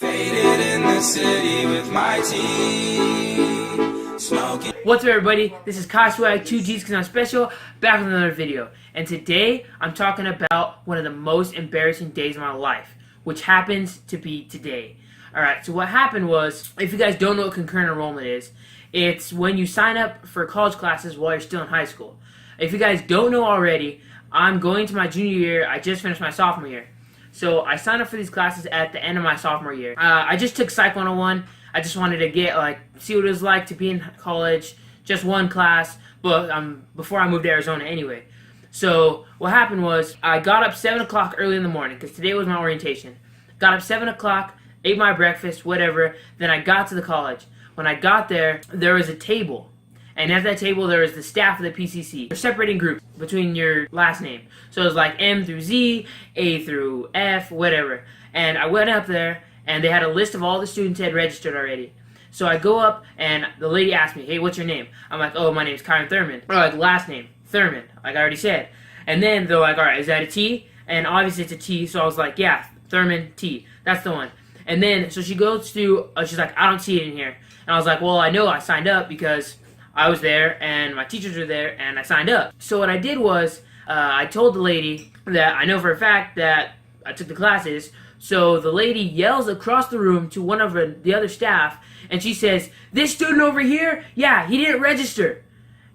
Faded in the city with my tea, smoking. What's up, everybody? This is Swaggi, 2 G's because I'm special, back with another video. And today, I'm talking about one of the most embarrassing days of my life, which happens to be today. Alright, so what happened was, if you guys don't know what concurrent enrollment is, it's when you sign up for college classes while you're still in high school. If you guys don't know already, I'm going to my junior year. I just finished my sophomore year. So I signed up for these classes at the end of my sophomore year. I just took Psych 101. I just wanted to see what it was like to be in college. Just one class, but before I moved to Arizona anyway. So what happened was I got up 7 o'clock early in the morning because today was my orientation. Got up 7 o'clock, ate my breakfast, whatever. Then I got to the college. When I got there, there was a table. And at that table, there was the staff of the PCC. They're separating groups between your last name. So it was like M through Z, A through F, whatever. And I went up there, and they had a list of all the students who had registered already. So I go up, and the lady asked me, "Hey, what's your name?" I'm like, "Oh, my name's Kyron Thurman." Or like, last name, Thurman, like I already said. And then they're like, "All right, is that a T?" And obviously it's a T, so I was like, "Yeah, Thurman, T. That's the one." And then, so she goes through, she's like, "I don't see it in here." And I was like, "Well, I know I signed up because I was there, and my teachers were there, and I signed up." So what I did was, I told the lady that I know for a fact that I took the classes. So the lady yells across the room to one of the other staff, and she says, "This student over here, yeah, he didn't register."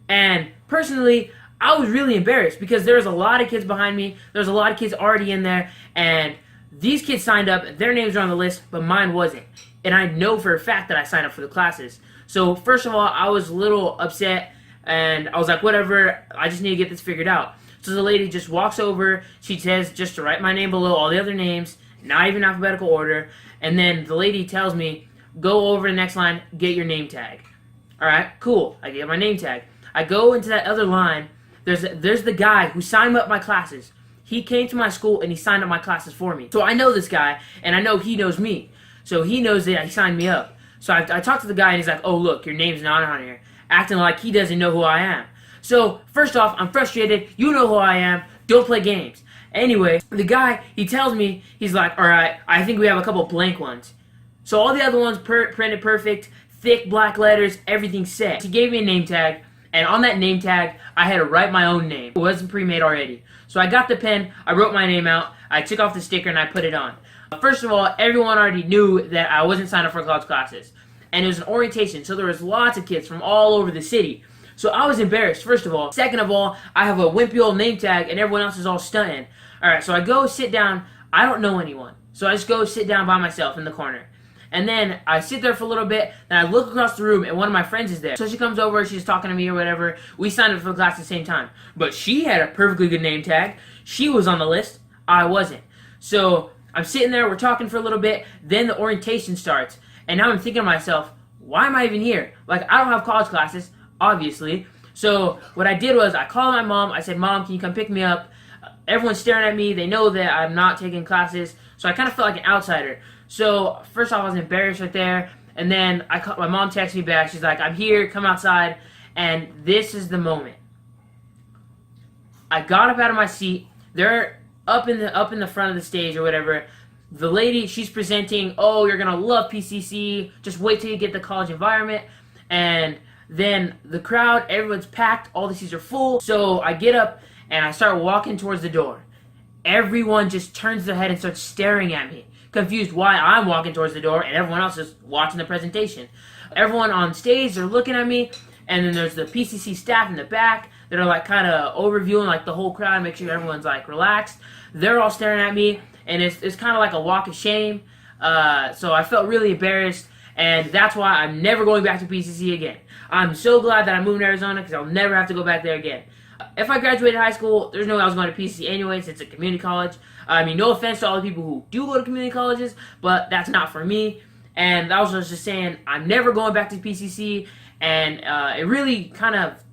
And personally, I was really embarrassed because there was a lot of kids behind me. There was a lot of kids already in there, and these kids signed up. Their names are on the list, but mine wasn't. And I know for a fact that I signed up for the classes. So first of all, I was a little upset, and I was like, whatever, I just need to get this figured out. So the lady just walks over, she says just to write my name below all the other names, not even alphabetical order, and then the lady tells me, go over the next line, get your name tag. Alright, cool, I get my name tag. I go into that other line, there's the guy who signed up my classes. He came to my school and he signed up my classes for me. So I know this guy, and I know he knows me. So he knows that he signed me up. So I talked to the guy, and he's like, "Oh, look, your name's not on here," acting like he doesn't know who I am. So first off, I'm frustrated. You know who I am. Don't play games. Anyway, the guy, he tells me, he's like, "All right, I think we have a couple blank ones." So all the other ones printed perfect, thick black letters, everything set. He gave me a name tag, and on that name tag, I had to write my own name. It wasn't pre-made already. So I got the pen, I wrote my name out, I took off the sticker, and I put it on. First of all, everyone already knew that I wasn't signed up for college classes. And it was an orientation, so there was lots of kids from all over the city. So I was embarrassed, first of all. Second of all, I have a wimpy old name tag, and everyone else is all stunting. Alright, so I go sit down. I don't know anyone. So I just go sit down by myself in the corner. And then I sit there for a little bit, then I look across the room, and one of my friends is there. So she comes over, she's talking to me or whatever. We signed up for the class at the same time. But she had a perfectly good name tag. She was on the list. I wasn't. So I'm sitting there, we're talking for a little bit, then the orientation starts, and now I'm thinking to myself, why am I even here? Like, I don't have college classes, obviously. So what I did was I called my mom, I said, "Mom, can you come pick me up?" Everyone's staring at me, they know that I'm not taking classes, so I kind of felt like an outsider. So first off, I was embarrassed right there, and then my mom texted me back, she's like, "I'm here, come outside," and this is the moment. I got up out of my seat, they're up in the front of the stage or whatever. The lady, she's presenting, "Oh, you're gonna love PCC, just wait till you get the college environment." And then the crowd, everyone's packed, all the seats are full. So I get up and I start walking towards the door. Everyone just turns their head and starts staring at me, confused why I'm walking towards the door and everyone else is watching the presentation. Everyone on stage, they're looking at me, and then there's the PCC staff in the back that are like kind of overviewing like the whole crowd, make sure everyone's like relaxed. They're all staring at me, and it's kind of like a walk of shame. So I felt really embarrassed, and that's why I'm never going back to PCC again. I'm so glad that I moved to Arizona because I'll never have to go back there again. If I graduated high school, there's no way I was going to PCC anyway since it's a community college. I mean, no offense to all the people who do go to community colleges, but that's not for me. And I was just saying, I'm never going back to PCC, and it really kind of,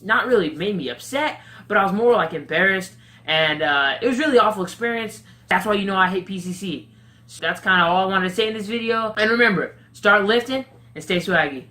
not really made me upset, but I was more like embarrassed, and it was really awful experience. That's why you know I hate PCC. So that's kind of all I wanted to say in this video. And remember, start lifting and stay swaggy.